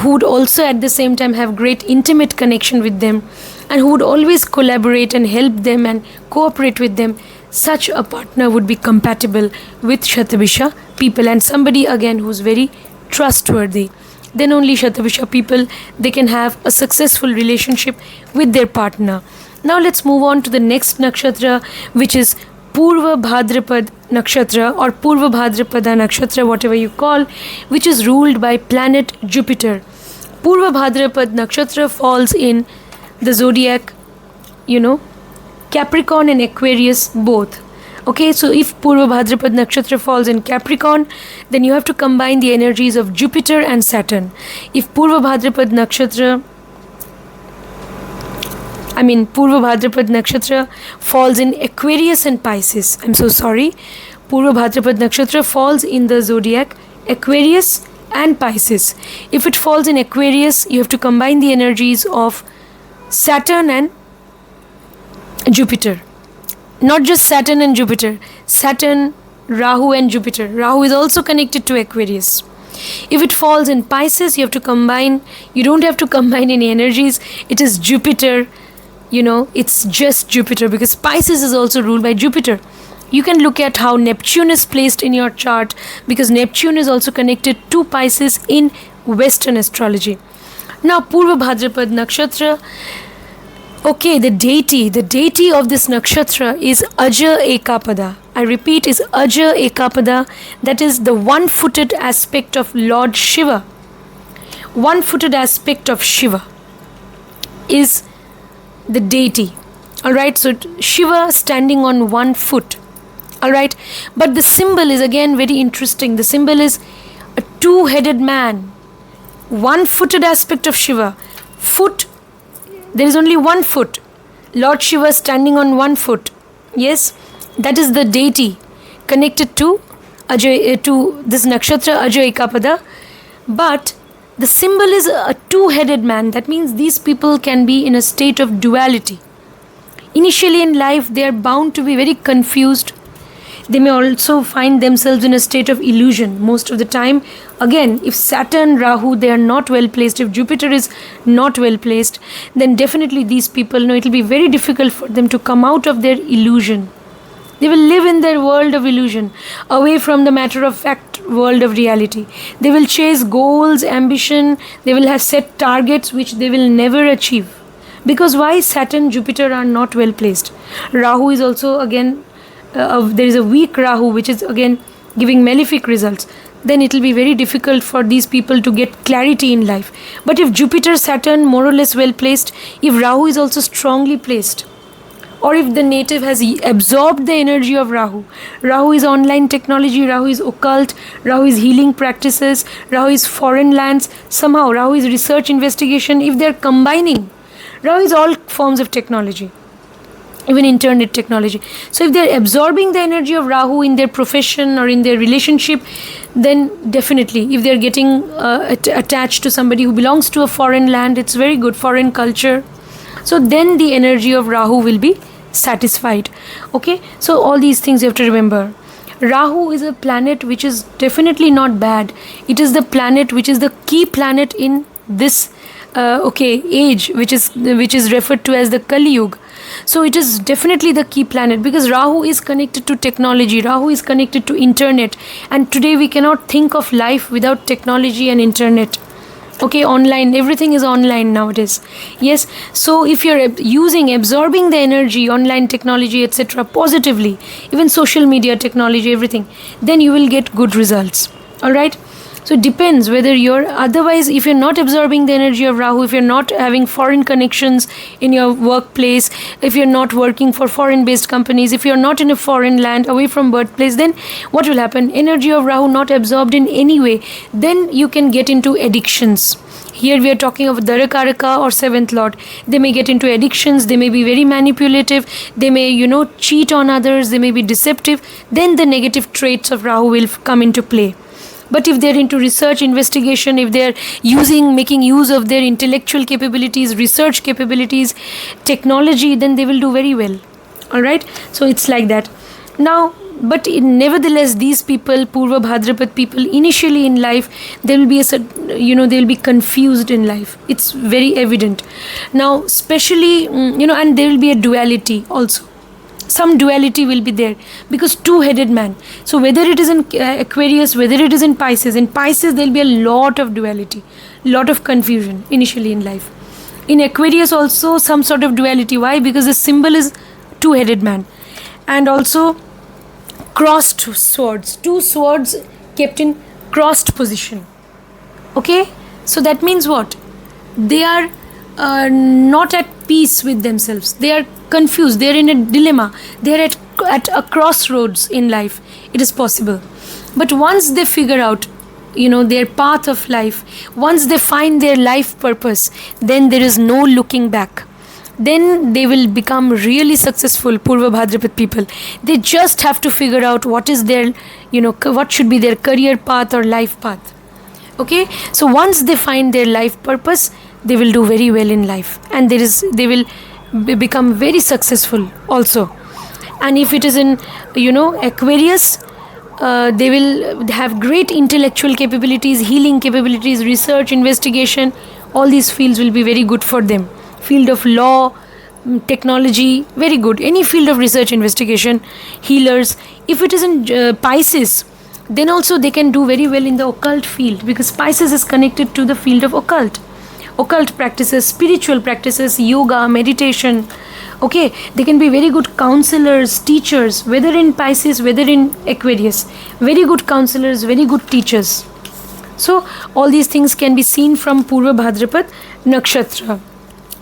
who would also at the same time have great intimate connection with them, and who would always collaborate and help them and cooperate with them, such a partner would be compatible with Shatabhisha people, and somebody again who's very trustworthy. Then only Shatabhisha people, they can have a successful relationship with their partner. Now let's move on to the next nakshatra, which is Purvabhadrapada nakshatra, or Purvabhadrapada nakshatra, whatever you call, which is ruled by planet Jupiter. Purvabhadrapada nakshatra falls in the zodiac, Capricorn and Aquarius both. So if Purvabhadrapada nakshatra falls in Capricorn, then you have to combine the energies of Jupiter and Saturn. If Purvabhadrapada nakshatra falls in Aquarius and Pisces, Purvabhadrapada nakshatra falls in the zodiac Aquarius and Pisces. If it falls in Aquarius, you have to combine the energies of Saturn and Jupiter. Not just Saturn and Jupiter, Saturn, Rahu and Jupiter. Rahu is also connected to Aquarius. If it falls in Pisces, you have to combine, you don't have to combine any energies. It is Jupiter, it's just Jupiter, because Pisces is also ruled by Jupiter. You can look at how Neptune is placed in your chart, because Neptune is also connected to Pisces in Western astrology. Now Purvabhadrapada nakshatra, the deity of this nakshatra is Aja Ekapada. I repeat, is Aja Ekapada. That is the one-footed aspect of Lord Shiva. One-footed aspect of Shiva is the deity. Alright, so Shiva standing on one foot. Alright, but the symbol is again very interesting. The symbol is a two-headed man. One-footed aspect of Shiva. There is only one foot. Lord Shiva standing on one foot. Yes, that is the deity connected to this nakshatra Aja Ekapada. But the symbol is a two-headed man. That means these people can be in a state of duality. Initially in life, they are bound to be very confused. They may also find themselves in a state of illusion most of the time. Again, if Saturn, Rahu, they are not well placed, if Jupiter is not well placed, then definitely these people, it will be very difficult for them to come out of their illusion. They will live in their world of illusion, away from the matter of fact world of reality. They will chase goals, ambition, they will have set targets which they will never achieve. Because why? Saturn, Jupiter are not well placed. Rahu is also again, there is a weak Rahu which is again giving malefic results. Then it will be very difficult for these people to get clarity in life. But if Jupiter, Saturn more or less well placed, if Rahu is also strongly placed, or if the native has absorbed the energy of Rahu, Rahu is online technology, Rahu is occult, Rahu is healing practices, Rahu is foreign lands, somehow Rahu is research investigation. If they are combining, Rahu is all forms of technology, even internet technology. So if they are absorbing the energy of Rahu in their profession or in their relationship, then definitely if they are getting attached to somebody who belongs to a foreign land, it's very good, foreign culture. So then the energy of Rahu will be satisfied. So all these things you have to remember. Rahu is a planet which is definitely not bad. It is the planet which is the key planet in this age, which is referred to as the Kali Yuga. So it is definitely the key planet, because Rahu is connected to technology, Rahu is connected to internet, and today we cannot think of life without technology and internet. Online, everything is online nowadays. Yes, so if you're absorbing the energy, online technology, etc., positively, even social media technology, everything, then you will get good results. All right. So it depends whether otherwise, if you're not absorbing the energy of Rahu, if you're not having foreign connections in your workplace, if you're not working for foreign-based companies, if you're not in a foreign land, away from birthplace, then what will happen? Energy of Rahu not absorbed in any way, then you can get into addictions. Here we are talking of Darakaraka or 7th Lord. They may get into addictions, they may be very manipulative, they may, cheat on others, they may be deceptive. Then the negative traits of Rahu will come into play. But if they're into research, investigation, if they're making use of their intellectual capabilities, research capabilities, technology, then they will do very well. All right? So it's like that. Now, but nevertheless, these people, Purvabhadrapada people, initially in life, they will be confused in life. It's very evident. Now, especially, and there will be a duality also. Some duality will be there, because two-headed man. So whether it is in Aquarius, whether it is in Pisces there will be a lot of duality, lot of confusion initially in life. In Aquarius also some sort of duality. Why? Because the symbol is two-headed man, and also crossed swords, two swords kept in crossed position. So that means what? They are not at peace with themselves. They are confused. They are in a dilemma. They are at a crossroads in life. It is possible. But once they figure out, their path of life, once they find their life purpose, then there is no looking back. Then they will become really successful, Purvabhadrapada people. They just have to figure out what is their, what should be their career path or life path. So once they find their life purpose, they will do very well in life, and they will become very successful also. And if it is in Aquarius, they will have great intellectual capabilities, healing capabilities, research, investigation. All these fields will be very good for them. Field of law, technology, very good. Any field of research, investigation, healers. If it is in Pisces, then also they can do very well in the occult field, because Pisces is connected to the field of occult practices, spiritual practices, yoga, meditation. They can be very good counselors, teachers, whether in Pisces, whether in Aquarius. Very good counselors, very good teachers. So all these things can be seen from Purvabhadrapada Nakshatra.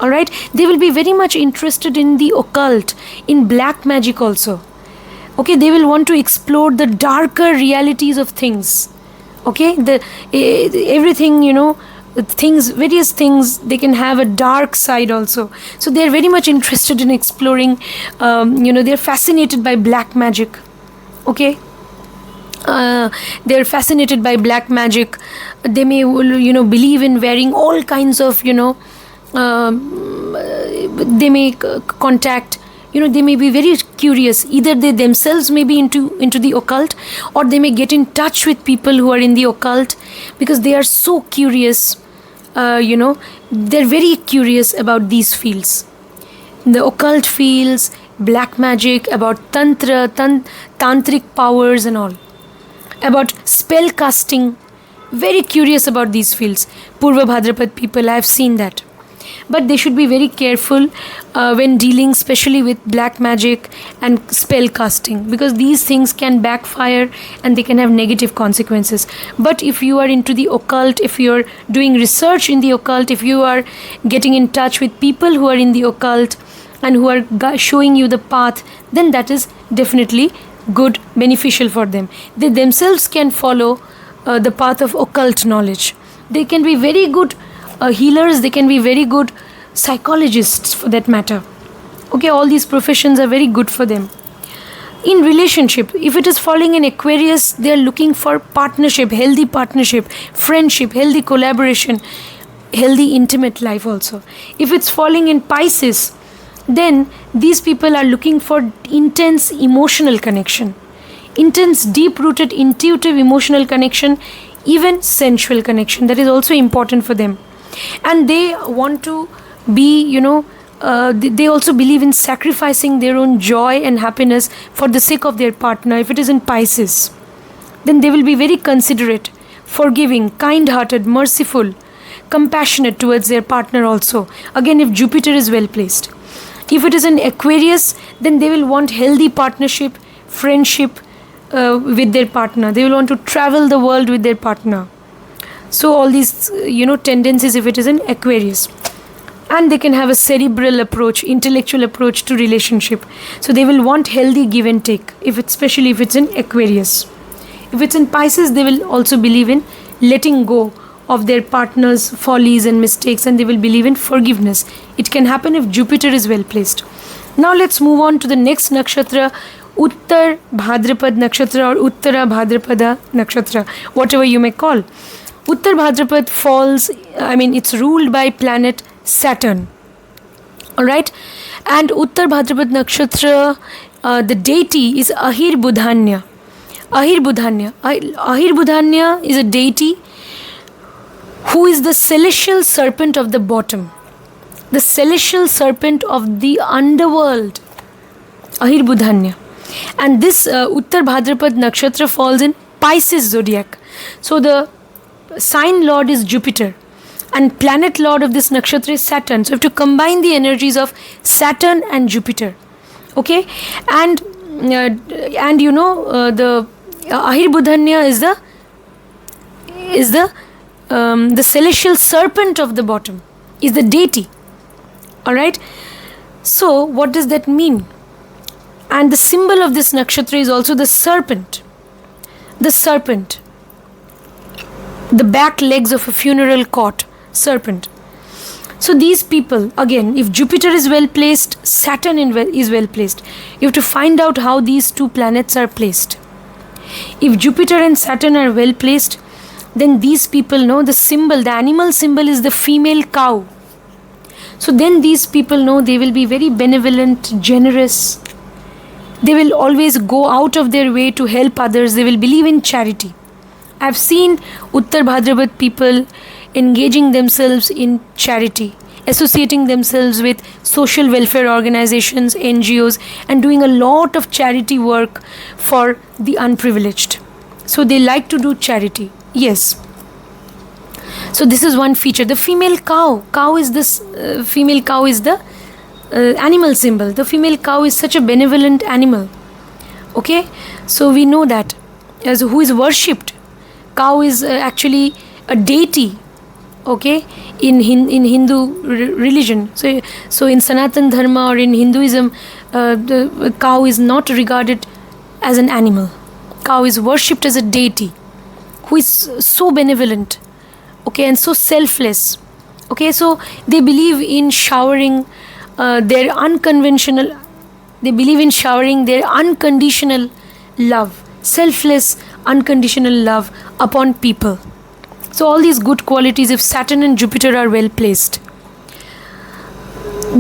Alright, they will be very much interested in the occult, in black magic also. They will want to explore the darker realities of things. Everything, various things, they can have a dark side also. So they are very much interested in exploring, they are fascinated by black magic. They are fascinated by black magic. They may, believe in wearing all kinds of, they may contact, they may be very curious. Either they themselves may be into the occult, or they may get in touch with people who are in the occult, because they are so curious. They're very curious about these fields, the occult fields, black magic, about tantra, tantric powers and all, about spell casting. Very curious about these fields. Purvabhadrapada people, I have seen that. But they should be very careful when dealing especially with black magic and spell casting, because these things can backfire and they can have negative consequences. But if you are into the occult, if you are doing research in the occult, if you are getting in touch with people who are in the occult and who are showing you the path, then that is definitely good, beneficial for them. They themselves can follow the path of occult knowledge. They can be very good healers, they can be very good psychologists for that matter. All these professions are very good for them. In relationship, if it is falling in Aquarius, they are looking for partnership, healthy partnership, friendship, healthy collaboration, healthy intimate life also. If it's falling in Pisces, then these people are looking for intense emotional connection, intense, deep-rooted, intuitive, emotional connection, even sensual connection. That is also important for them. And they want to be, they also believe in sacrificing their own joy and happiness for the sake of their partner. If it is in Pisces, then they will be very considerate, forgiving, kind-hearted, merciful, compassionate towards their partner also. Again, if Jupiter is well placed. If it is in Aquarius, then they will want healthy partnership, friendship with their partner. They will want to travel the world with their partner. So all these, tendencies if it is in Aquarius. And they can have a cerebral approach, intellectual approach to relationship. So they will want healthy give and take, especially if it's in Aquarius. If it's in Pisces, they will also believe in letting go of their partner's follies and mistakes, and they will believe in forgiveness. It can happen if Jupiter is well placed. Now let's move on to the next nakshatra, Uttarabhadrapada nakshatra or Uttarabhadrapada nakshatra, whatever you may call. Uttarabhadrapada falls, it's ruled by planet Saturn. Alright? And Uttarabhadrapada nakshatra, the deity is Ahir Budhanya. Ahir Budhanya is a deity who is the celestial serpent of the bottom, the celestial serpent of the underworld. Ahir Budhanya. And this Uttarabhadrapada nakshatra falls in Pisces zodiac. So the sign lord is Jupiter, and planet lord of this nakshatra is Saturn. So you have to combine the energies of Saturn and Jupiter. Okay? And the Ahir Budhanya is the celestial serpent of the bottom, is the deity. Alright? So what does that mean? And the symbol of this nakshatra is also the serpent. The serpent. The back legs of a funeral cot. Serpent. So these people, again, if Jupiter is well placed, Saturn is well placed. You have to find out how these two planets are placed. If Jupiter and Saturn are well placed, then these people know the symbol, the animal symbol is the female cow. So then these people know they will be very benevolent, generous. They will always go out of their way to help others. They will believe in charity. I have seen Uttarabhadrapada people engaging themselves in charity, associating themselves with social welfare organizations, NGOs, and doing a lot of charity work for the unprivileged. So they like to do charity. Yes. So this is one feature. The female cow. Female cow is the animal symbol. The female cow is such a benevolent animal. Okay. So we know that as who is worshipped. Cow is actually a deity. Okay, in Hindu religion. So in Sanatan Dharma or in Hinduism, the cow is not regarded as an animal. Cow is worshipped as a deity who is so benevolent, okay, and so selfless. Okay, so they believe in showering their unconventional. They believe in showering their unconditional love, selfless, unconditional love upon people. So all these good qualities, if Saturn and Jupiter are well placed,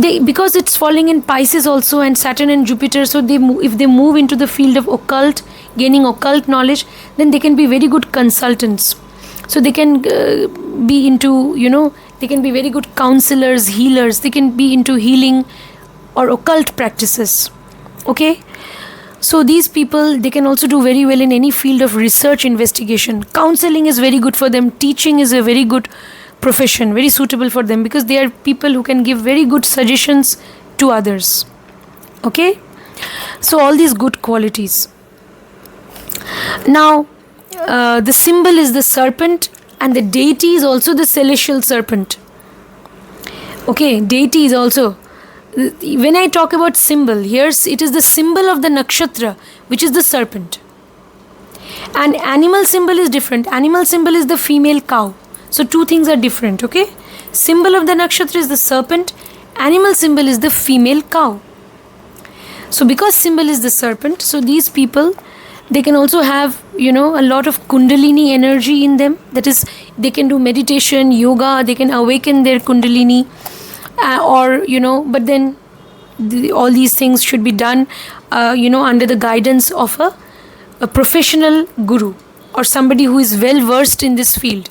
because it's falling in Pisces also, and Saturn and Jupiter, so if they move into the field of occult, gaining occult knowledge, then they can be very good consultants. So they can be into, they can be very good counselors, healers. They can be into healing or occult practices. Okay. So these people, they can also do very well in any field of research, investigation. Counseling is very good for them. Teaching is a very good profession, very suitable for them, because they are people who can give very good suggestions to others. Okay? So all these good qualities. Now, the symbol is the serpent, and the deity is also the celestial serpent. Okay, deity is also. When I talk about symbol, here it is the symbol of the nakshatra, which is the serpent. And animal symbol is different. Animal symbol is the female cow. So two things are different, okay? Symbol of the nakshatra is the serpent. Animal symbol is the female cow. So because symbol is the serpent, so these people, they can also have, a lot of kundalini energy in them. That is, they can do meditation, yoga, they can awaken their kundalini. But then all these things should be done, under the guidance of a professional guru or somebody who is well versed in this field.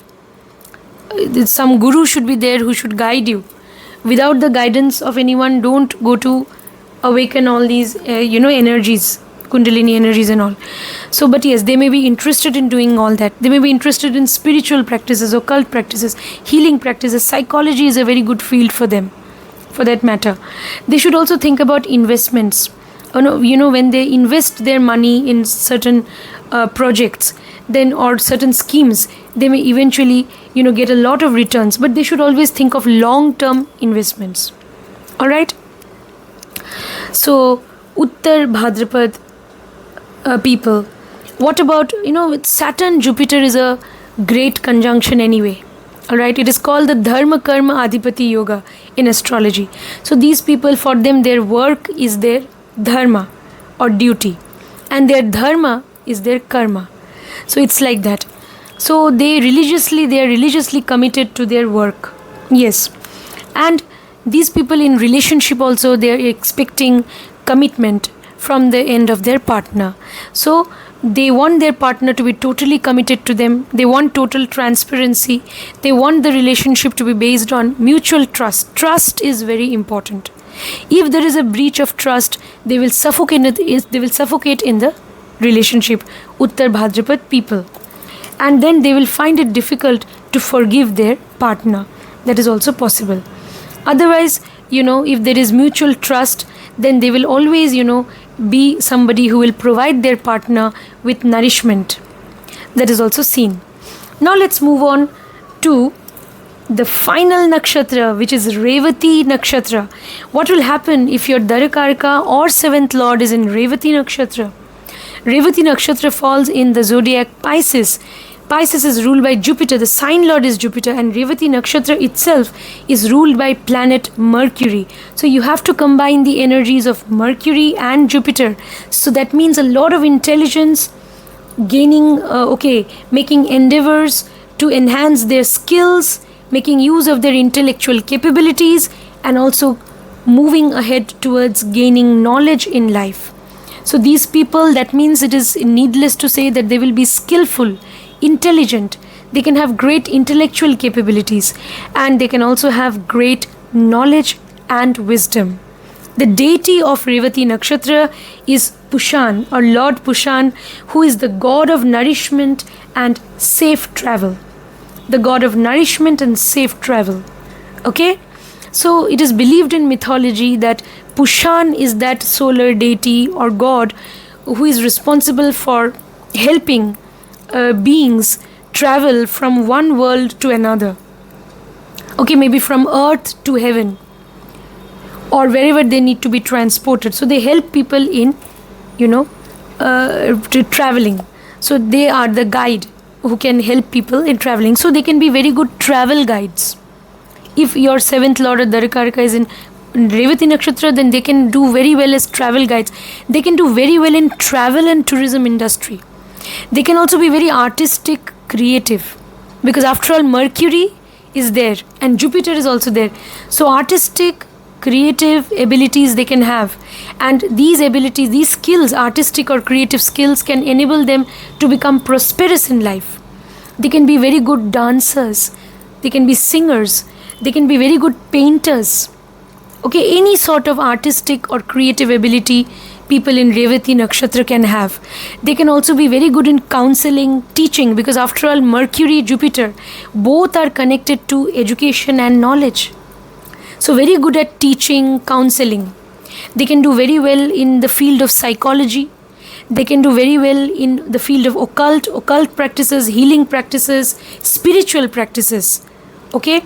Some guru should be there who should guide you. Without the guidance of anyone, don't go to awaken all these energies, Kundalini energies and all. So, but yes, they may be interested in doing all that. They may be interested in spiritual practices, occult practices, healing practices. Psychology is a very good field for them, for that matter. They should also think about investments. When they invest their money in certain projects, then or certain schemes, they may eventually get a lot of returns. But they should always think of long-term investments. All right. So Uttarabhadrapada people. What about with Saturn Jupiter is a great conjunction anyway. Alright, it is called the Dharma Karma Adhipati Yoga in astrology. So these people, for them, their work is their dharma or duty, and their dharma is their karma. So it's like that. So they are religiously committed to their work. Yes. And these people in relationship also, they are expecting commitment from the end of their partner. So they want their partner to be totally committed to them. They want total transparency. They want the relationship to be based on mutual trust. Trust is very important. If there is a breach of trust, they will suffocate in the relationship. Uttarabhadrapada people. And then they will find it difficult to forgive their partner. That is also possible. Otherwise, if there is mutual trust, then they will always, be somebody who will provide their partner with nourishment. That is also seen. Now let's move on to the final nakshatra, which is Revati nakshatra. What will happen if your Darakaraka or 7th Lord is in Revati nakshatra? Revati nakshatra falls in the zodiac Pisces. Pisces is ruled by Jupiter, the sign lord is Jupiter, and Revati nakshatra itself is ruled by planet Mercury. So you have to combine the energies of Mercury and Jupiter. So that means a lot of intelligence, gaining, making endeavors to enhance their skills, making use of their intellectual capabilities, and also moving ahead towards gaining knowledge in life. So these people, that means it is needless to say that they will be skillful, intelligent, they can have great intellectual capabilities, and they can also have great knowledge and wisdom. The deity of Revati nakshatra is Pushan or Lord Pushan, who is the god of nourishment and safe travel. The god of nourishment and safe travel. Okay? So it is believed in mythology that Pushan is that solar deity or god who is responsible for helping beings travel from one world to another. Okay, maybe from earth to heaven, or wherever they need to be transported. So they help people in, to traveling. So they are the guide who can help people in traveling. So they can be very good travel guides. If your 7th Lord or Darakaraka is in Revati nakshatra, then they can do very well as travel guides. They can do very well in travel and tourism industry. They can also be very artistic, creative, because after all Mercury is there and Jupiter is also there. So artistic, creative abilities they can have, and these abilities, these skills, artistic or creative skills, can enable them to become prosperous in life. They can be very good dancers, they can be singers, they can be very good painters. Okay, any sort of artistic or creative ability people in Revati nakshatra can have. They can also be very good in counseling, teaching, because after all Mercury, Jupiter, both are connected to education and knowledge. So very good at teaching, counseling. They can do very well in the field of psychology. They can do very well in the field of occult practices, healing practices, spiritual practices. Okay?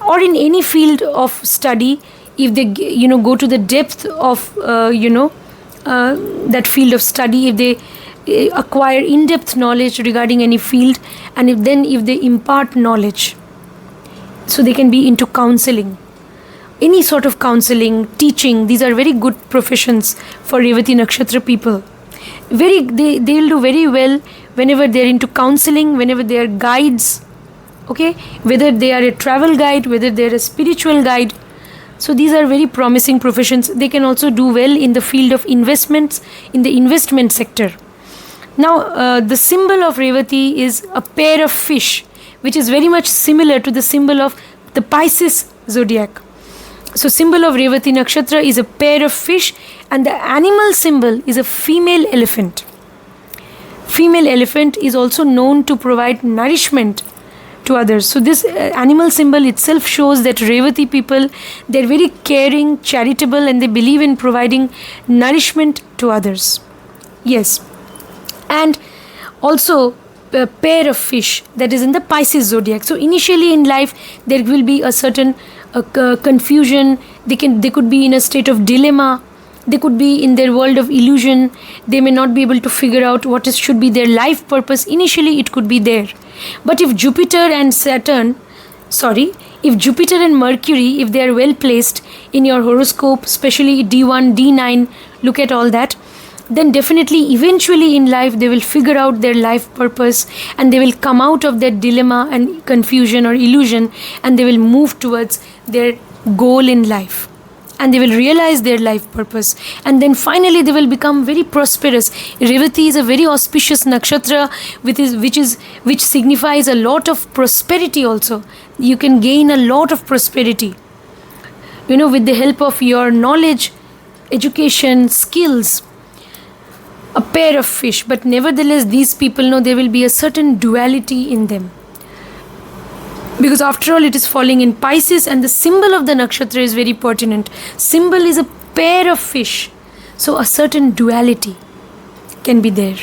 Or in any field of study, if they go to the depth of that field of study, if they acquire in-depth knowledge regarding any field, and if they impart knowledge, so they can be into counseling, any sort of counseling, teaching. These are very good professions for Revati nakshatra people. They will do very well whenever they are into counseling, whenever they are guides. Okay, whether they are a travel guide, whether they are a spiritual guide. So these are very promising professions. They can also do well in the field of investments, in the investment sector. Now, the symbol of Revati is a pair of fish, which is very much similar to the symbol of the Pisces zodiac. So, symbol of Revati Nakshatra is a pair of fish, and the animal symbol is a female elephant. Female elephant is also known to provide nourishment to others. So this animal symbol itself shows that Revati people, they're very caring, charitable, and they believe in providing nourishment to others. Yes. And also a pair of fish, that is in the Pisces zodiac. So initially in life there will be a certain confusion. They could be in a state of dilemma. They could be in their world of illusion. They may not be able to figure out should be their life purpose. Initially it could be there. But if Jupiter and Mercury, if they are well placed in your horoscope, especially D1, D9, look at all that, then definitely eventually in life they will figure out their life purpose, and they will come out of that dilemma and confusion or illusion, and they will move towards their goal in life, and they will realize their life purpose, and then finally they will become very prosperous. Revati is a very auspicious nakshatra which signifies a lot of prosperity also. You can gain a lot of prosperity, with the help of your knowledge, education, skills. A pair of fish, but nevertheless these people know there will be a certain duality in them, because after all it is falling in Pisces, and the symbol of the nakshatra is very pertinent. Symbol is a pair of fish, so a certain duality can be there.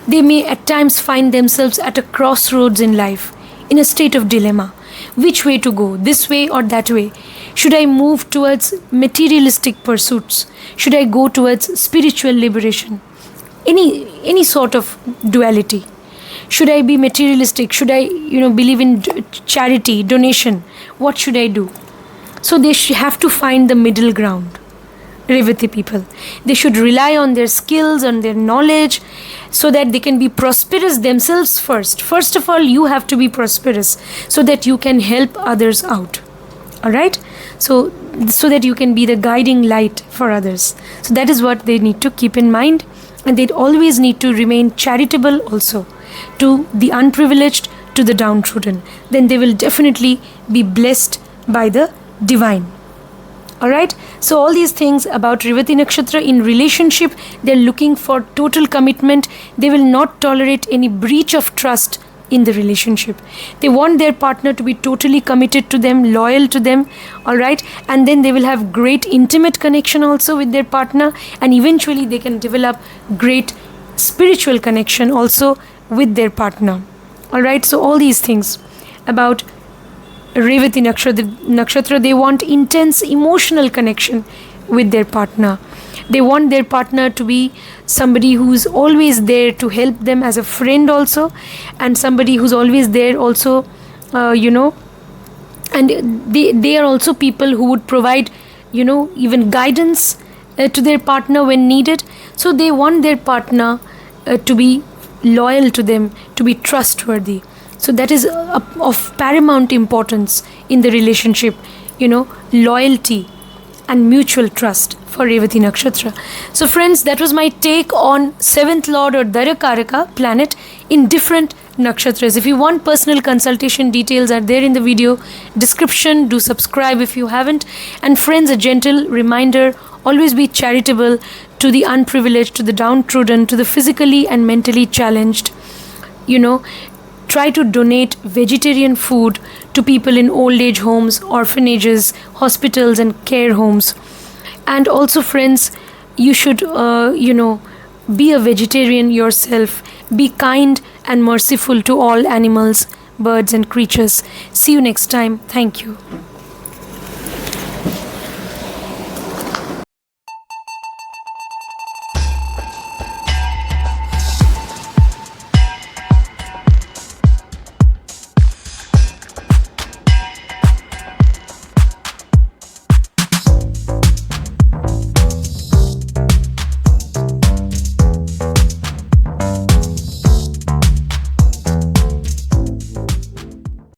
They may at times find themselves at a crossroads in life, in a state of dilemma. Which way to go, this way or that way? Should I move towards materialistic pursuits? Should I go towards spiritual liberation? Any sort of duality. Should I be materialistic? Should I, believe in charity, donation? What should I do? So they have to find the middle ground. Revati people, they should rely on their skills, on their knowledge, so that they can be prosperous themselves first. First of all, you have to be prosperous so that you can help others out. Alright? So that you can be the guiding light for others. So that is what they need to keep in mind. And they always need to remain charitable also to the unprivileged, to the downtrodden. Then they will definitely be blessed by the divine. Alright? So all these things about Revati Nakshatra in relationship, they're looking for total commitment. They will not tolerate any breach of trust in the relationship. They want their partner to be totally committed to them, loyal to them, alright? And then they will have great intimate connection also with their partner, and eventually they can develop great spiritual connection also with their partner. Alright, so all these things about Revati Nakshatra, they want intense emotional connection with their partner. They want their partner to be somebody who's always there to help them as a friend also, and somebody who's always there also, and they are also people who would provide, even guidance to their partner when needed. So they want their partner to be loyal to them, to be trustworthy. So that is of paramount importance in the relationship, loyalty and mutual trust for Revati Nakshatra. So friends, that was my take on 7th Lord or Darakaraka planet in different nakshatras. If you want personal consultation, details are there in the video description. Do subscribe if you haven't. And friends, a gentle reminder, always be charitable to the unprivileged, to the downtrodden, to the physically and mentally challenged. Try to donate vegetarian food to people in old age homes, orphanages, hospitals and care homes. And also friends, you should, be a vegetarian yourself. Be kind and merciful to all animals, birds and creatures. See you next time. Thank you.